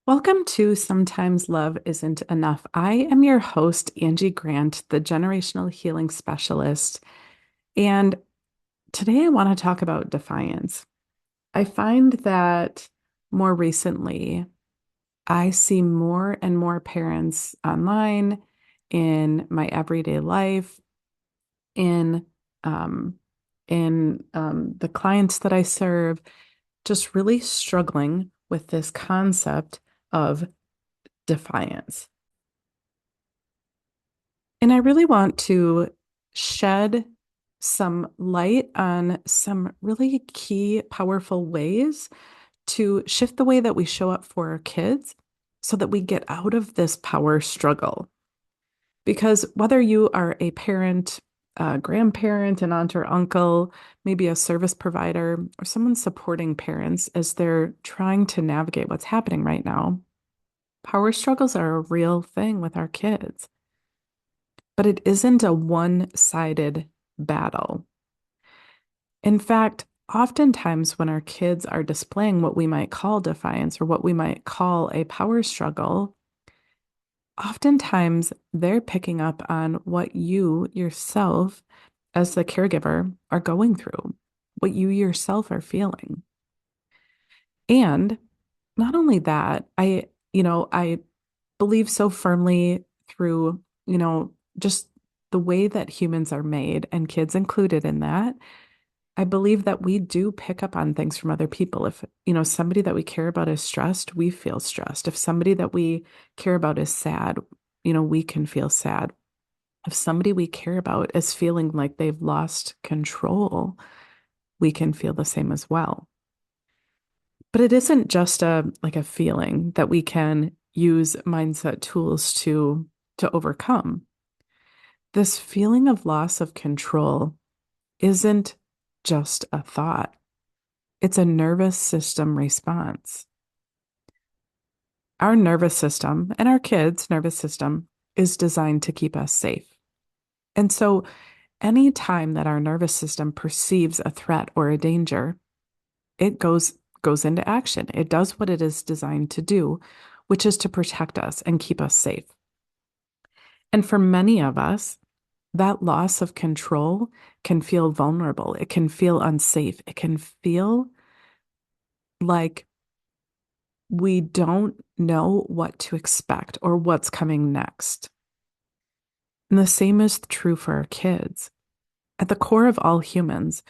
Welcome to Sometimes Love Isn't Enough. I am your host, Angie Grant, the generational healing specialist. And today I want to talk about defiance. I find that more recently, I see more and more parents online in my everyday life, in um, in the clients that I serve, just really struggling with this concept of defiance. And I really want to shed some light on some really key, powerful ways to shift the way that we show up for our kids so that we get out of this power struggle. Because whether you are a parent, a grandparent, an aunt or uncle, maybe a service provider, or someone supporting parents as they're trying to navigate what's happening right now, power struggles are a real thing with our kids. But it isn't a one-sided battle. In fact, oftentimes when our kids are displaying what we might call defiance or what we might call a power struggle, oftentimes they're picking up on what you yourself, as the caregiver, are going through, what you yourself are feeling. And not only that, I believe so firmly through, just the way that humans are made and kids included in that. I believe that we do pick up on things from other people. If, somebody that we care about is stressed, we feel stressed. If somebody that we care about is sad, we can feel sad. If somebody we care about is feeling like they've lost control, we can feel the same as well. But it isn't just a feeling that we can use mindset tools to overcome. This feeling of loss of control isn't just a thought. It's a nervous system response. Our nervous system and our kids' nervous system is designed to keep us safe. And so any time that our nervous system perceives a threat or a danger, it goes into action. It does what it is designed to do, which is to protect us and keep us safe. And for many of us, that loss of control can feel vulnerable. It can feel unsafe. It can feel like we don't know what to expect or what's coming next. And the same is true for our kids. At the core of all humans,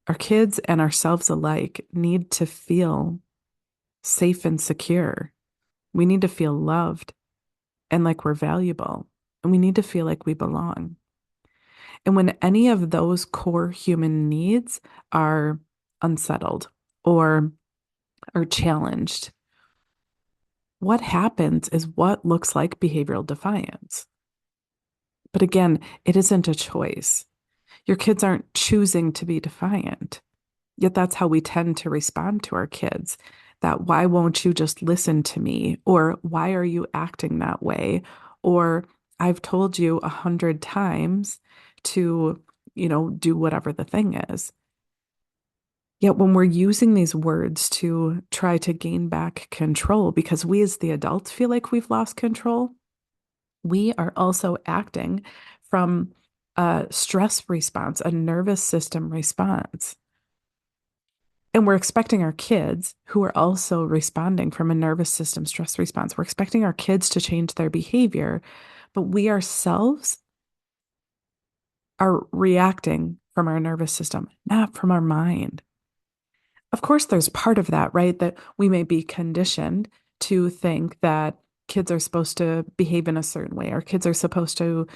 our kids and ourselves alike need to feel safe and secure. We need to feel loved and like we're valuable. And we need to feel like we belong. And when any of those core human needs are unsettled or are challenged, what happens is what looks like behavioral defiance. But again, it isn't a choice. Your kids aren't choosing to be defiant. Yet that's how we tend to respond to our kids. That why won't you just listen to me? Or why are you acting that way? Or I've told you 100 times to, do whatever the thing is. Yet when we're using these words to try to gain back control, because we as the adults feel like we've lost control, we are also acting from a stress response, a nervous system response. And we're expecting our kids, who are also responding from a nervous system stress response, we're expecting our kids to change their behavior, but we ourselves are reacting from our nervous system, not from our mind. Of course, there's part of that, right? That we may be conditioned to think that kids are supposed to behave in a certain way, or kids are supposed to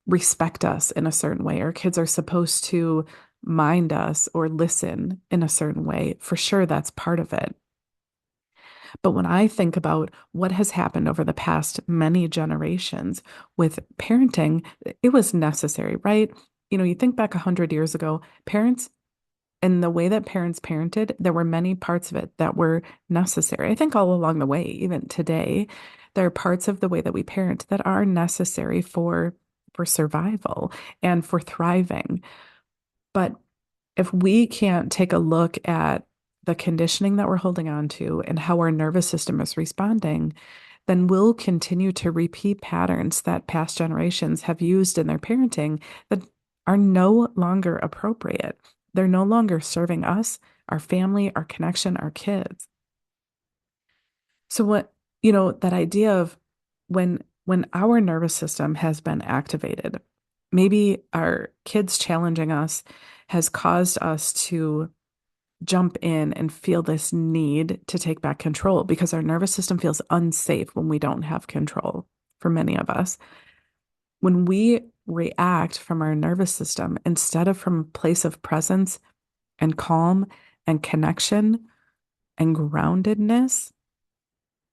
respect us in a certain way, or kids are supposed to mind us or listen in a certain way. For sure, that's part of it. But when I think about what has happened over the past many generations with parenting, it was necessary, right? You think back 100 years ago, parents and the way that parents parented, there were many parts of it that were necessary. I think all along the way, even today, there are parts of the way that we parent that are necessary for survival and for thriving. But if we can't take a look at the conditioning that we're holding on to and how our nervous system is responding, then we'll continue to repeat patterns that past generations have used in their parenting that are no longer appropriate. They're no longer serving us, our family, our connection, our kids. So that idea of when our nervous system has been activated, maybe our kids challenging us has caused us to jump in and feel this need to take back control because our nervous system feels unsafe when we don't have control for many of us. When we react from our nervous system instead of from a place of presence and calm and connection and groundedness,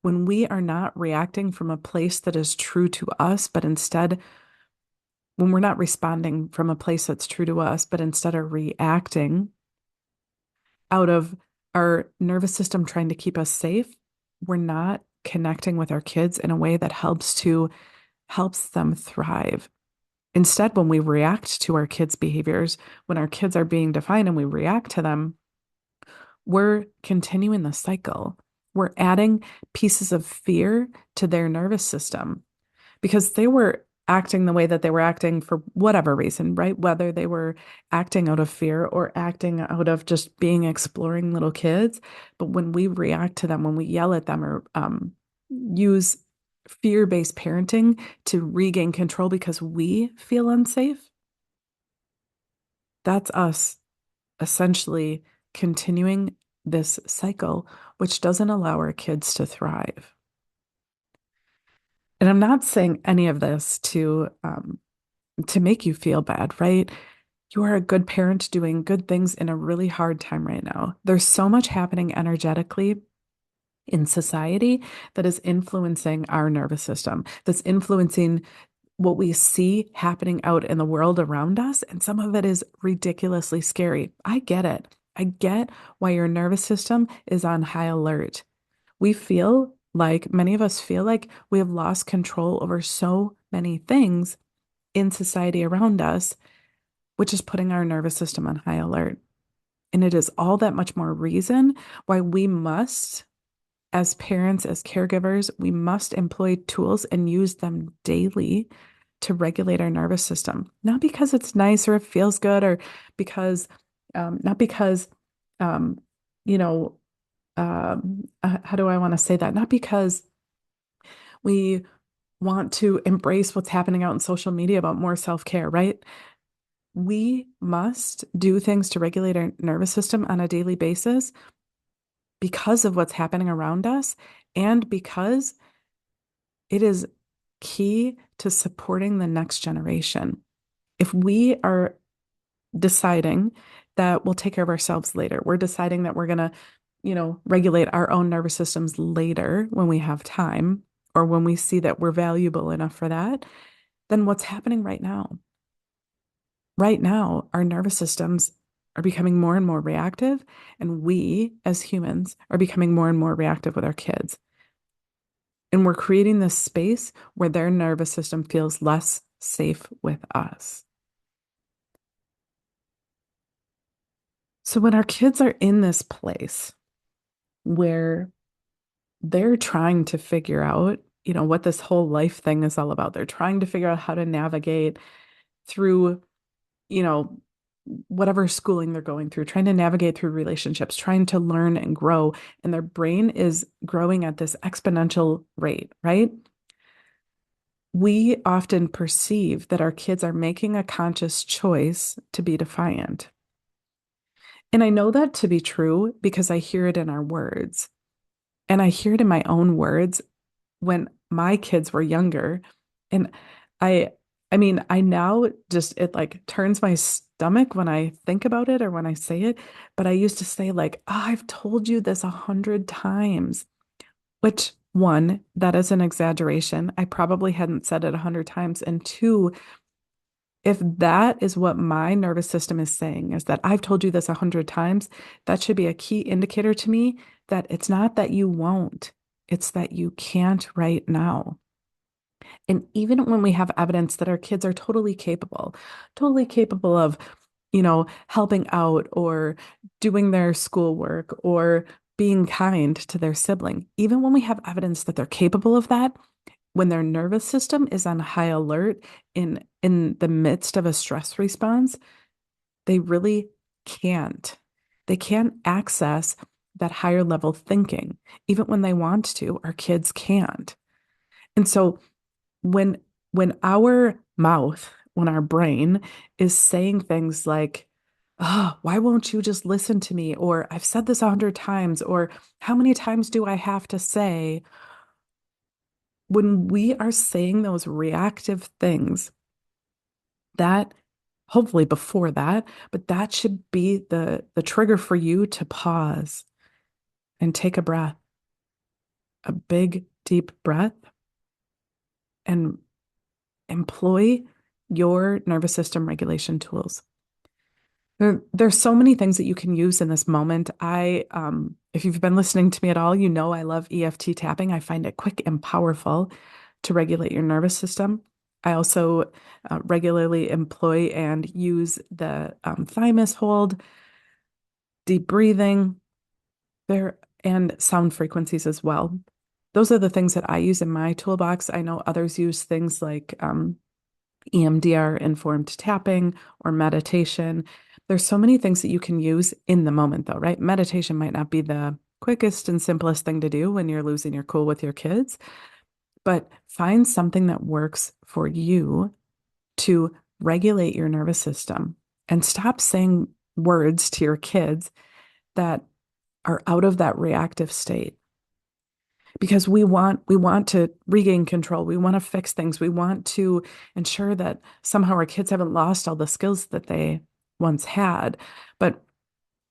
when we are not reacting from a place that is true to us, but instead, when we're not responding from a place that's true to us, but instead are reacting out of our nervous system trying to keep us safe, we're not connecting with our kids in a way that helps them thrive. Instead, when we react to our kids' behaviors, when our kids are being defiant and we react to them, we're continuing the cycle. We're adding pieces of fear to their nervous system because they were acting the way that they were acting for whatever reason, right? Whether they were acting out of fear or acting out of just being exploring little kids. But when we react to them, when we yell at them or use fear-based parenting to regain control because we feel unsafe, that's us essentially continuing this cycle, which doesn't allow our kids to thrive. And I'm not saying any of this to make you feel bad, right? You are a good parent doing good things in a really hard time right now. There's so much happening energetically in society that is influencing our nervous system, that's influencing what we see happening out in the world around us. And some of it is ridiculously scary. I get it. I get why your nervous system is on high alert. Many of us feel like we have lost control over so many things in society around us, which is putting our nervous system on high alert. And it is all that much more reason why we must, as parents, as caregivers, we must employ tools and use them daily to regulate our nervous system. Not because it's nice or it feels good or because, not because, um, you know, how do I want to say that? Not because we want to embrace what's happening out in social media about more self-care, right? We must do things to regulate our nervous system on a daily basis because of what's happening around us and because it is key to supporting the next generation. If we are deciding that we'll take care of ourselves later, we're deciding that we're going to, regulate our own nervous systems later when we have time or when we see that we're valuable enough for that, then what's happening right now? Right now, our nervous systems are becoming more and more reactive, and we as humans are becoming more and more reactive with our kids. And we're creating this space where their nervous system feels less safe with us. So when our kids are in this place where they're trying to figure out, what this whole life thing is all about, they're trying to figure out how to navigate through, you know, whatever schooling they're going through, trying to navigate through relationships, trying to learn and grow, and their brain is growing at this exponential rate, right? We often perceive that our kids are making a conscious choice to be defiant. And I know that to be true because I hear it in our words. And I hear it in my own words when my kids were younger. And I I mean, I now just it like turns my stomach when I think about it or when I say it. But I used to say like, oh, I've told you this 100 times, which one, that is an exaggeration. I probably hadn't said it 100 times. And two, if that is what my nervous system is saying, is that I've told you this 100 times, that should be a key indicator to me that it's not that you won't, it's that you can't right now. And even when we have evidence that our kids are totally capable of helping out or doing their schoolwork or being kind to their sibling, even when we have evidence that they're capable of that, when their nervous system is on high alert in the midst of a stress response, they really can't. They can't access that higher level thinking. Even when they want to, our kids can't. And so when when our mouth, when our brain is saying things like, oh, why won't you just listen to me? Or I've said this 100 times, or how many times do I have to say? When we are saying those reactive things, that hopefully before that, but that should be the trigger for you to pause and take a breath, a big, deep breath, and employ your nervous system regulation tools. There's so many things that you can use in this moment. If you've been listening to me at all, you know I love EFT tapping. I find it quick and powerful to regulate your nervous system. I also regularly employ and use the thymus hold, deep breathing, there, and sound frequencies as well. Those are the things that I use in my toolbox. I know others use things like EMDR, informed tapping, or meditation. There's so many things that you can use in the moment, though, right? Meditation might not be the quickest and simplest thing to do when you're losing your cool with your kids, but find something that works for you to regulate your nervous system and stop saying words to your kids that are out of that reactive state because we want to regain control. We want to fix things. We want to ensure that somehow our kids haven't lost all the skills that they once had. But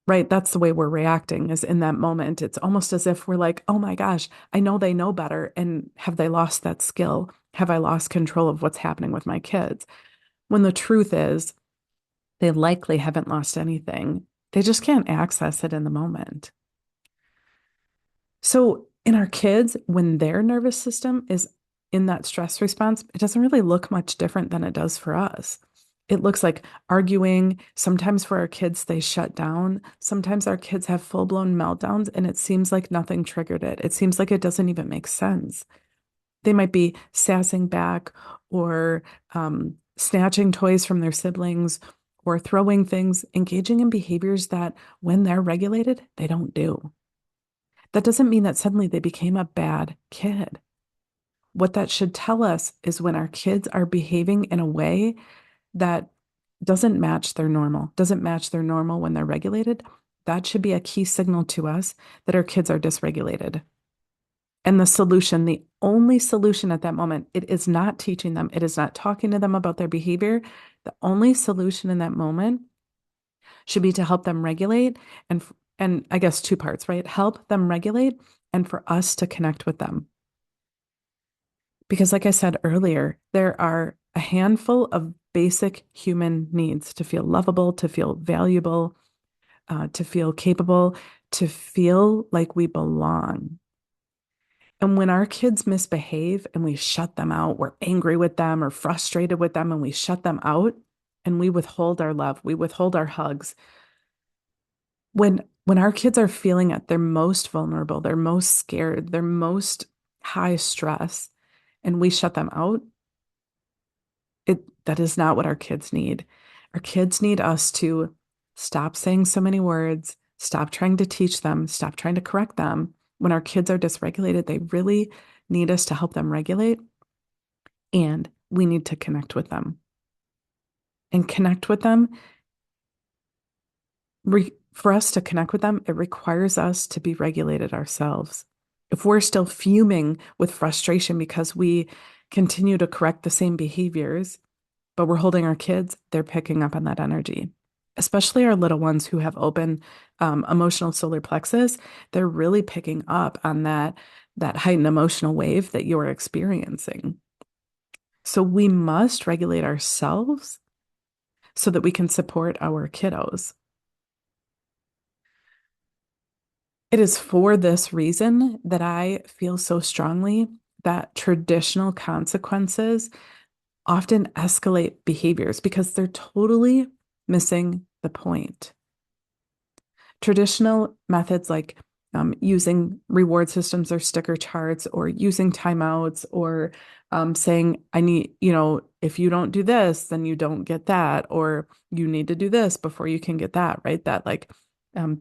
right, that's the way we're reacting is in that moment. It's almost as if we're like, oh my gosh, I know they know better. And have they lost that skill? Have I lost control of what's happening with my kids? When the truth is, they likely haven't lost anything. They just can't access it in the moment. So, in our kids, when their nervous system is in that stress response, it doesn't really look much different than it does for us. It looks like arguing. Sometimes for our kids, they shut down. Sometimes our kids have full-blown meltdowns, and it seems like nothing triggered it. It seems like it doesn't even make sense. They might be sassing back or snatching toys from their siblings or throwing things, engaging in behaviors that, when they're regulated, they don't do. That doesn't mean that suddenly they became a bad kid. What that should tell us is when our kids are behaving in a way that doesn't match their normal when they're regulated, that should be a key signal to us that our kids are dysregulated. And the only solution at that moment, it is not teaching them, it is not talking to them about their behavior. The only solution in that moment should be to help them regulate and I guess two parts, right? Help them regulate and for us to connect with them. Because like I said earlier, there are a handful of basic human needs to feel lovable, to feel valuable, to feel capable, to feel like we belong. And when our kids misbehave and we shut them out, we're angry with them or frustrated with them and we shut them out and we withhold our love, we withhold our hugs. When our kids are feeling at their most vulnerable, they're most scared, they're most high stress, and we shut them out, that is not what our kids need. Our kids need us to stop saying so many words, stop trying to teach them, stop trying to correct them. When our kids are dysregulated, they really need us to help them regulate, and we need to connect with them. And connect with them, for us to connect with them, it requires us to be regulated ourselves. If we're still fuming with frustration because we continue to correct the same behaviors, but we're holding our kids, they're picking up on that energy. Especially our little ones who have open emotional solar plexus, they're really picking up on that heightened emotional wave that you're experiencing. So we must regulate ourselves so that we can support our kiddos. It is for this reason that I feel so strongly that traditional consequences often escalate behaviors because they're totally missing the point. Traditional methods like using reward systems or sticker charts or using timeouts or saying, I need, if you don't do this, then you don't get that, or you need to do this before you can get that, right? That like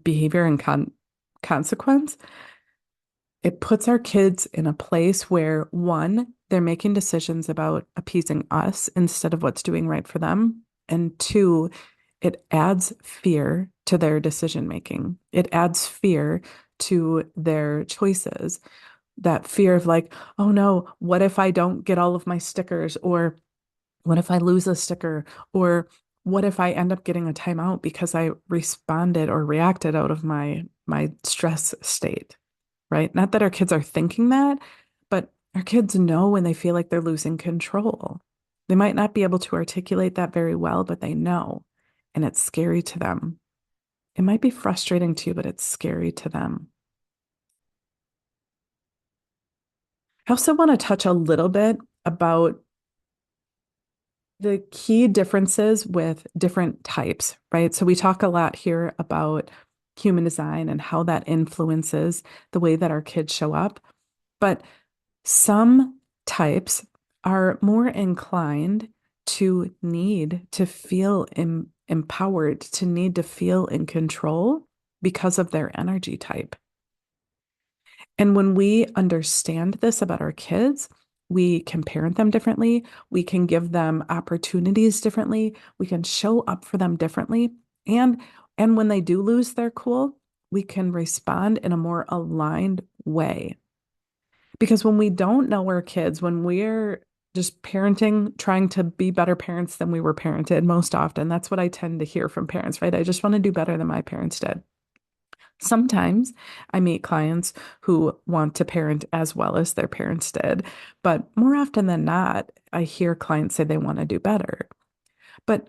behavior and consequence. It puts our kids in a place where, one, they're making decisions about appeasing us instead of what's doing right for them. And two, it adds fear to their decision making. It adds fear to their choices. That fear of like, oh no, what if I don't get all of my stickers? Or what if I lose a sticker? Or what if I end up getting a timeout because I responded or reacted out of my stress state? Right? Not that our kids are thinking that, but our kids know when they feel like they're losing control. They might not be able to articulate that very well, but they know, and it's scary to them. It might be frustrating to you, but it's scary to them. I also want to touch a little bit about the key differences with different types, right? So we talk a lot here about human design and how that influences the way that our kids show up. But some types are more inclined to need to feel empowered, to need to feel in control because of their energy type. And when we understand this about our kids, we can parent them differently. We can give them opportunities differently. We can show up for them differently. And and when they do lose their cool, we can respond in a more aligned way. Because when we don't know our kids, when we're just parenting, trying to be better parents than we were parented most often, that's what I tend to hear from parents, right? I just want to do better than my parents did. Sometimes I meet clients who want to parent as well as their parents did, but more often than not, I hear clients say they want to do better. But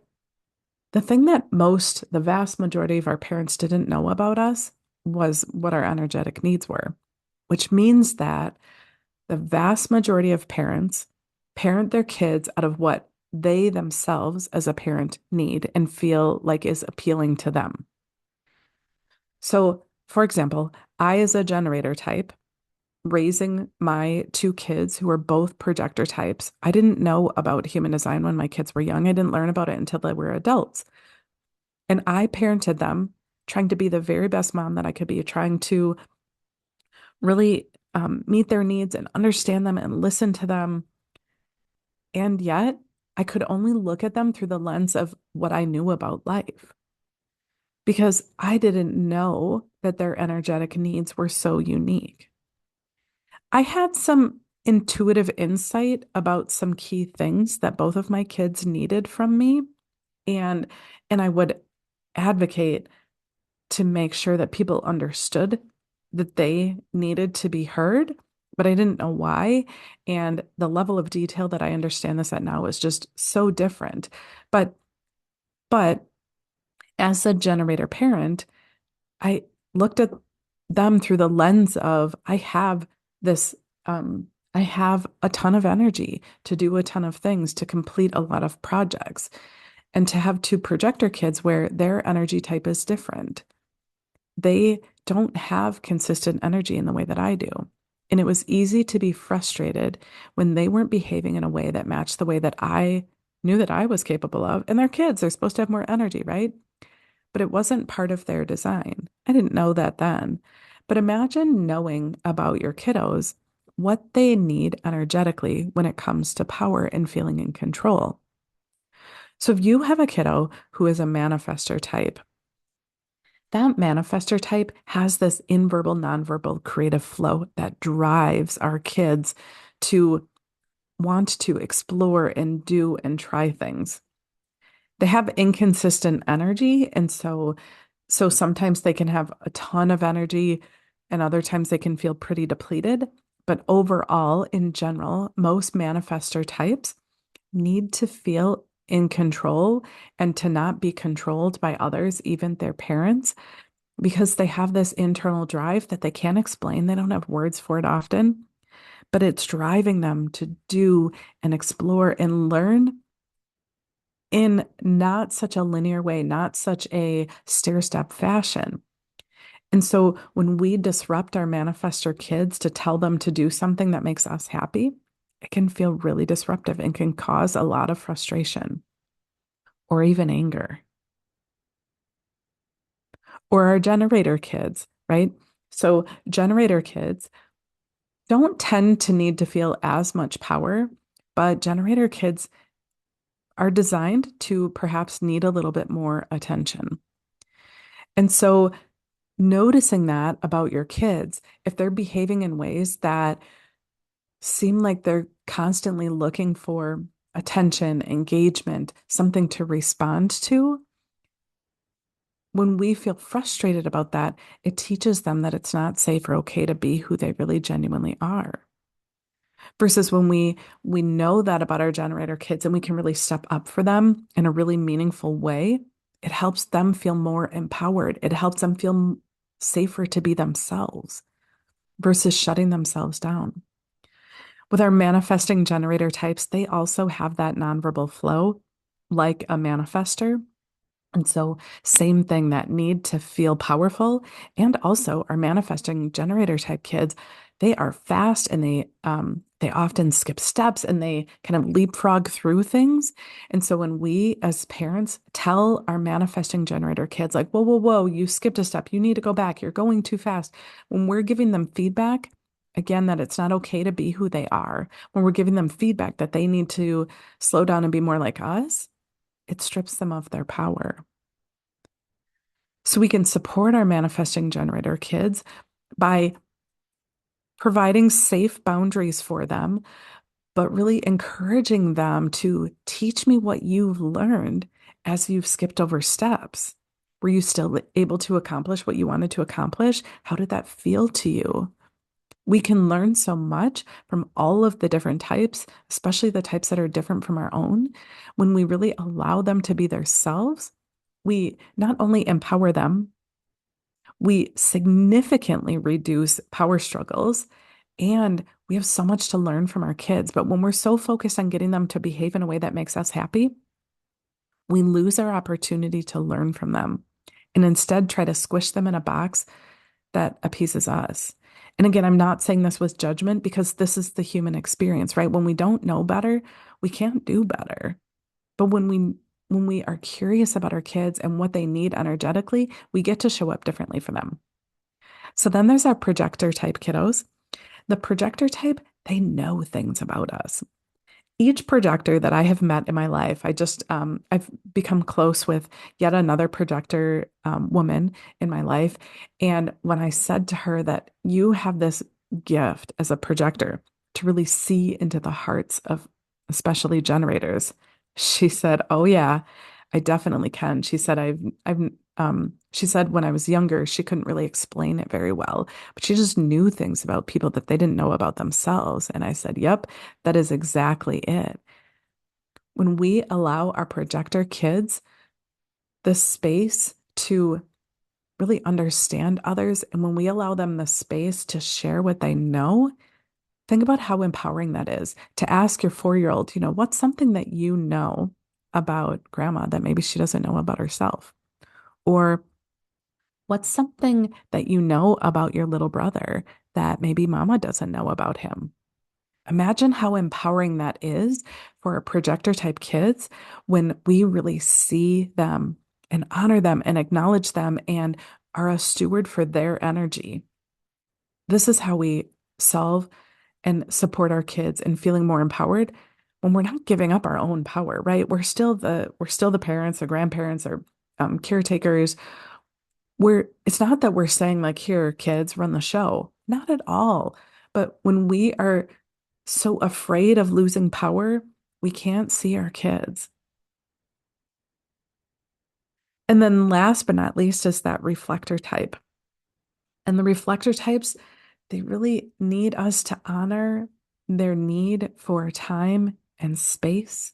the thing that the vast majority of our parents didn't know about us was what our energetic needs were, which means that the vast majority of parents parent their kids out of what they themselves as a parent need and feel like is appealing to them. So, for example, I, as a generator type, raising my two kids who are both projector types, I didn't know about human design when my kids were young. I didn't learn about it until they were adults. And I parented them trying to be the very best mom that I could be, trying to really meet their needs and understand them and listen to them. And yet, I could only look at them through the lens of what I knew about life because I didn't know that their energetic needs were so unique. I had some intuitive insight about some key things that both of my kids needed from me, and and I would advocate to make sure that people understood that they needed to be heard, but I didn't know why. And the level of detail that I understand this at now is just so different. But but as a generator parent, I looked at them through the lens of this, I have a ton of energy to do a ton of things, to complete a lot of projects, and to have two projector kids where their energy type is different. They don't have consistent energy in the way that I do. And it was easy to be frustrated when they weren't behaving in a way that matched the way that I knew that I was capable of. And they're kids, they're supposed to have more energy, right? But it wasn't part of their design. I didn't know that then. But imagine knowing about your kiddos what they need energetically when it comes to power and feeling in control. So if you have a kiddo who is a manifester type, that manifester type has this inverbal, nonverbal creative flow that drives our kids to want to explore and do and try things. They have inconsistent energy, and so sometimes they can have a ton of energy and other times they can feel pretty depleted. But overall, in general, most manifester types need to feel in control and to not be controlled by others, even their parents, because they have this internal drive that they can't explain. They don't have words for it often, but it's driving them to do and explore and learn in not such a linear way, not such a stair step fashion. And so when we disrupt our manifestor kids to tell them to do something that makes us happy, it can feel really disruptive and can cause a lot of frustration or even anger. Or our generator kids, right? So generator kids don't tend to need to feel as much power, but generator kids are designed to perhaps need a little bit more attention. And so noticing that about your kids, if they're behaving in ways that seem like they're constantly looking for attention, engagement, something to respond to, when we feel frustrated about that, it teaches them that it's not safe or okay to be who they really genuinely are. Versus when we know that about our generator kids and we can really step up for them in a really meaningful way, it helps them feel more empowered. It helps them feel safer to be themselves versus shutting themselves down. With our manifesting generator types, they also have that nonverbal flow like a manifester. And so, same thing, that need to feel powerful. And also, our manifesting generator type kids, they are fast and they often skip steps and they kind of leapfrog through things. And so, when we as parents tell our manifesting generator kids, like, whoa, whoa, whoa, you skipped a step, you need to go back, you're going too fast. When we're giving them feedback, again, that it's not okay to be who they are, when we're giving them feedback that they need to slow down and be more like us, it strips them of their power. So we can support our manifesting generator kids by providing safe boundaries for them, but really encouraging them to teach me what you've learned as you've skipped over steps. Were you still able to accomplish what you wanted to accomplish? How did that feel to you? We can learn so much from all of the different types, especially the types that are different from our own. When we really allow them to be themselves, we not only empower them, we significantly reduce power struggles, and we have so much to learn from our kids. But when we're so focused on getting them to behave in a way that makes us happy, we lose our opportunity to learn from them and instead try to squish them in a box that appeases us. And again, I'm not saying this with judgment because this is the human experience, right? When we don't know better, we can't do better. But when we are curious about our kids and what they need energetically, we get to show up differently for them. So then there's our projector type kiddos. The projector type, they know things about us. Each projector that I have met in my life, I've become close with yet another projector woman in my life. And when I said to her that you have this gift as a projector to really see into the hearts of especially generators, she said, "Oh yeah, I definitely can." She said, she said when I was younger, she couldn't really explain it very well, but she just knew things about people that they didn't know about themselves. And I said, "Yep, that is exactly it." When we allow our projector kids the space to really understand others, and when we allow them the space to share what they know, think about how empowering that is to ask your 4-year-old, what's something that you know about grandma that maybe she doesn't know about herself? Or what's something that you know about your little brother that maybe mama doesn't know about him? Imagine how empowering that is for our projector type kids when we really see them and honor them and acknowledge them and are a steward for their energy. This is how we solve and support our kids in feeling more empowered when we're not giving up our own power, right? We're still the parents or grandparents or caretakers. It's not that we're saying like, here, kids, run the show. Not at all. But when we are so afraid of losing power, we can't see our kids. And then last but not least is that reflector type. And the reflector types, they really need us to honor their need for time and space.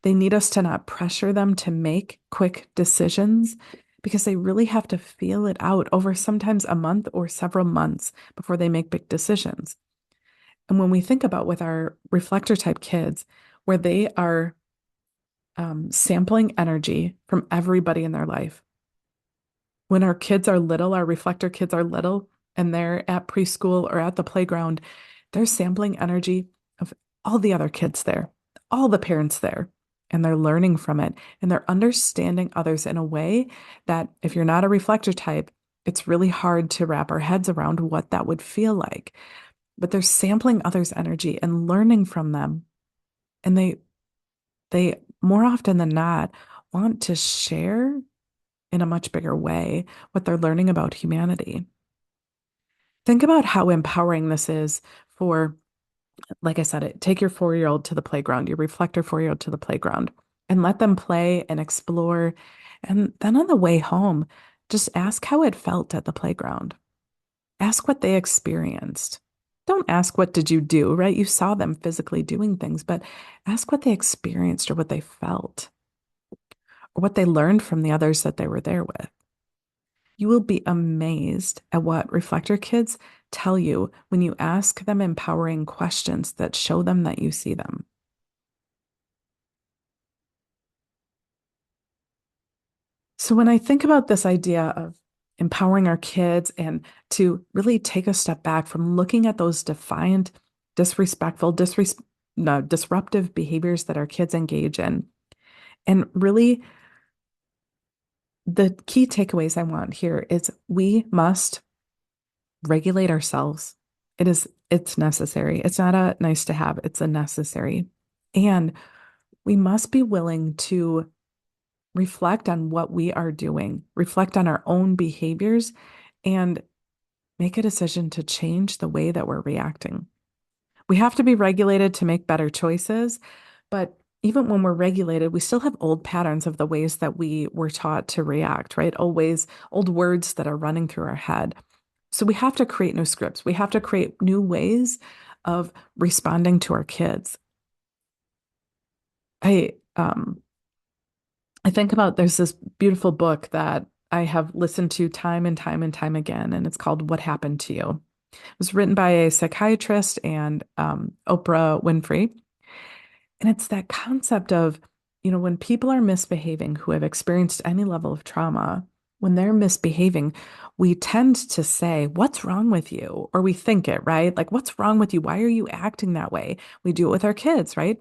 They need us to not pressure them to make quick decisions because they really have to feel it out over sometimes a month or several months before they make big decisions. And when we think about with our reflector type kids, where they are sampling energy from everybody in their life. When our kids are little, our reflector kids are little, and they're at preschool or at the playground, they're sampling energy of all the other kids there, all the parents there, and they're learning from it. And they're understanding others in a way that if you're not a reflector type, it's really hard to wrap our heads around what that would feel like. But they're sampling others' energy and learning from them. And they more often than not want to share in a much bigger way what they're learning about humanity. Think about how empowering this is for, like I said, take your 4-year-old to the playground, your reflector 4-year-old to the playground, and let them play and explore. And then on the way home, just ask how it felt at the playground. Ask what they experienced. Don't ask what did you do, right? You saw them physically doing things, but ask what they experienced or what they felt or what they learned from the others that they were there with. You will be amazed at what reflector kids tell you when you ask them empowering questions that show them that you see them. So, when I think about this idea of empowering our kids and to really take a step back from looking at those defiant, disrespectful, no, disruptive behaviors that our kids engage in, and really the key takeaways I want here is we must regulate ourselves. It's necessary. It's not a nice to have, it's a necessary. And we must be willing to reflect on what we are doing, reflect on our own behaviors, and make a decision to change the way that we're reacting. We have to be regulated to make better choices, but even when we're regulated, we still have old patterns of the ways that we were taught to react, right? Always old words that are running through our head. So we have to create new scripts. We have to create new ways of responding to our kids. I um I think about there's this beautiful book that I have listened to time and time and time again, and it's called What Happened to You. It was written by a psychiatrist and Oprah Winfrey. And it's that concept of, when people are misbehaving who have experienced any level of trauma, when they're misbehaving, we tend to say, "What's wrong with you?" Or we think it, right? Like, "What's wrong with you? Why are you acting that way?" We do it with our kids, right?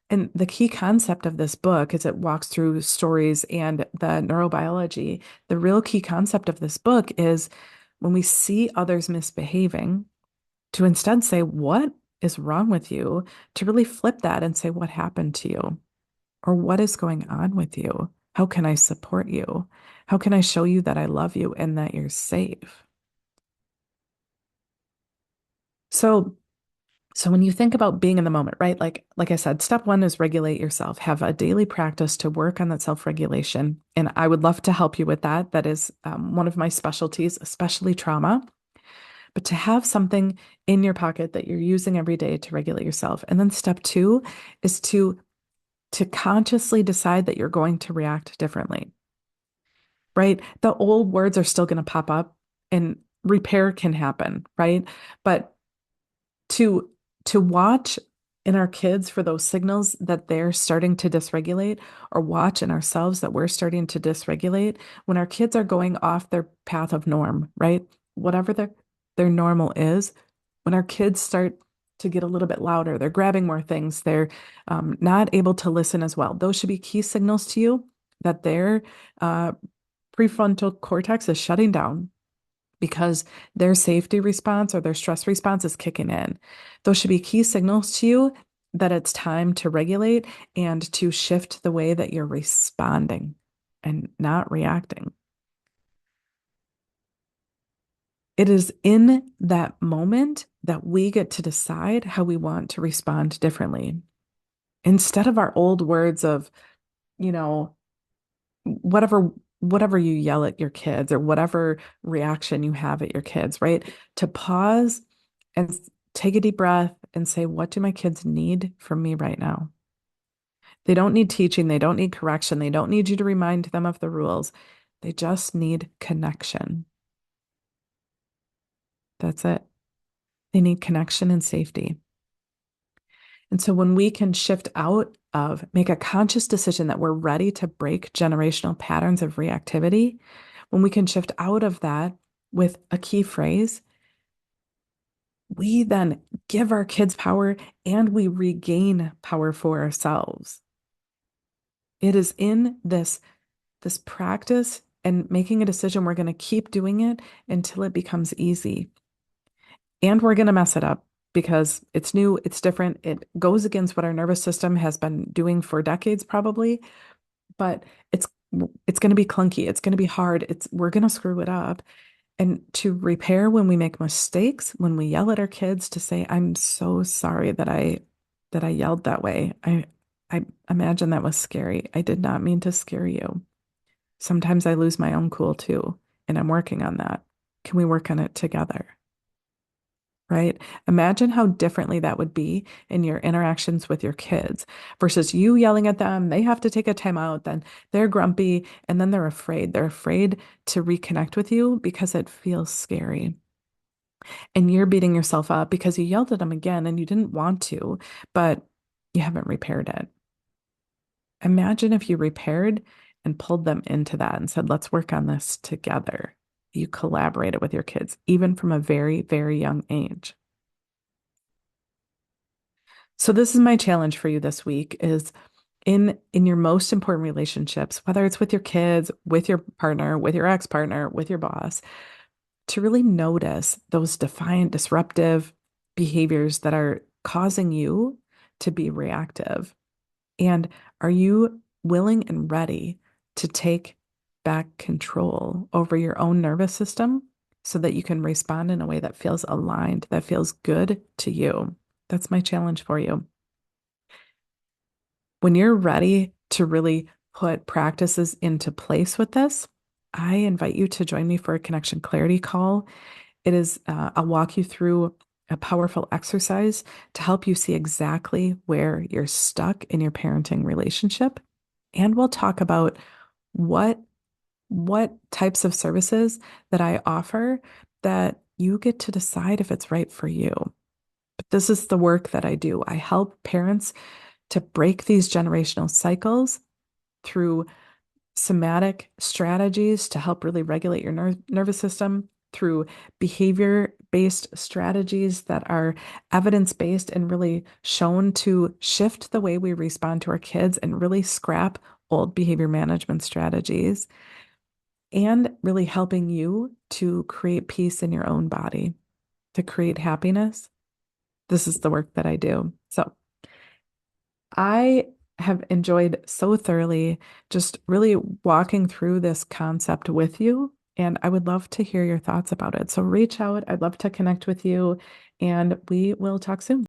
And the key concept of this book is it walks through stories and the neurobiology. The real key concept of this book is when we see others misbehaving, to instead say, "What is wrong with you?" To really flip that and say, "What happened to you?" Or "What is going on with you? How can I support you? How can I show you that I love you and that you're safe?" So, so when you think about being in the moment, right? Like I said, step one is regulate yourself. Have a daily practice to work on that self-regulation. And I would love to help you with that. That is one of my specialties, especially trauma. But to have something in your pocket that you're using every day to regulate yourself. And then step two is to consciously decide that you're going to react differently, right? The old words are still going to pop up and repair can happen, right? But to to watch in our kids for those signals that they're starting to dysregulate, or watch in ourselves that we're starting to dysregulate when our kids are going off their path of norm, right? Whatever their normal is, when our kids start to get a little bit louder, they're grabbing more things, they're not able to listen as well. Those should be key signals to you that their uh, prefrontal cortex is shutting down because their safety response or their stress response is kicking in. Those should be key signals to you that it's time to regulate and to shift the way that you're responding and not reacting. It is in that moment that we get to decide how we want to respond differently. Instead of our old words of, you know, whatever whatever you yell at your kids or whatever reaction you have at your kids, right? To pause and take a deep breath and say, "What do my kids need from me right now?" They don't need teaching, they don't need correction, they don't need you to remind them of the rules. They just need connection. That's it. They need connection and safety. And so when we can shift out of make a conscious decision that we're ready to break generational patterns of reactivity, when we can shift out of that with a key phrase, we then give our kids power and we regain power for ourselves. It is in this practice and making a decision, we're going to keep doing it until it becomes easy. And we're going to mess it up because it's new, it's different. It goes against what our nervous system has been doing for decades, probably, but it's going to be clunky. It's going to be hard. We're going to screw it up. And to repair when we make mistakes, when we yell at our kids, to say, I'm so sorry that I yelled that way. I imagine that was scary. I did not mean to scare you. Sometimes I lose my own cool too, and I'm working on that. Can we work on it together? Right? Imagine how differently that would be in your interactions with your kids versus you yelling at them. They have to take a time out, then they're grumpy, and then they're afraid. They're afraid to reconnect with you because it feels scary. And you're beating yourself up because you yelled at them again and you didn't want to, but you haven't repaired it. Imagine if you repaired and pulled them into that and said, let's work on this together. You collaborated with your kids, even from a very, very young age. So this is my challenge for you this week is in your most important relationships, whether it's with your kids, with your partner, with your ex-partner, with your boss, to really notice those defiant, disruptive behaviors that are causing you to be reactive. And are you willing and ready to take back control over your own nervous system so that you can respond in a way that feels aligned, that feels good to you? That's my challenge for you. When you're ready to really put practices into place with this, I invite you to join me for a connection clarity call. I'll walk you through a powerful exercise to help you see exactly where you're stuck in your parenting relationship. And we'll talk about what, what types of services that I offer that you get to decide if it's right for you. But this is the work that I do. I help parents to break these generational cycles through somatic strategies to help really regulate your nervous system, through behavior-based strategies that are evidence-based and really shown to shift the way we respond to our kids and really scrap old behavior management strategies, and really helping you to create peace in your own body, to create happiness. This is the work that I do. So I have enjoyed so thoroughly just really walking through this concept with you. And I would love to hear your thoughts about it. So reach out. I'd love to connect with you, and we will talk soon.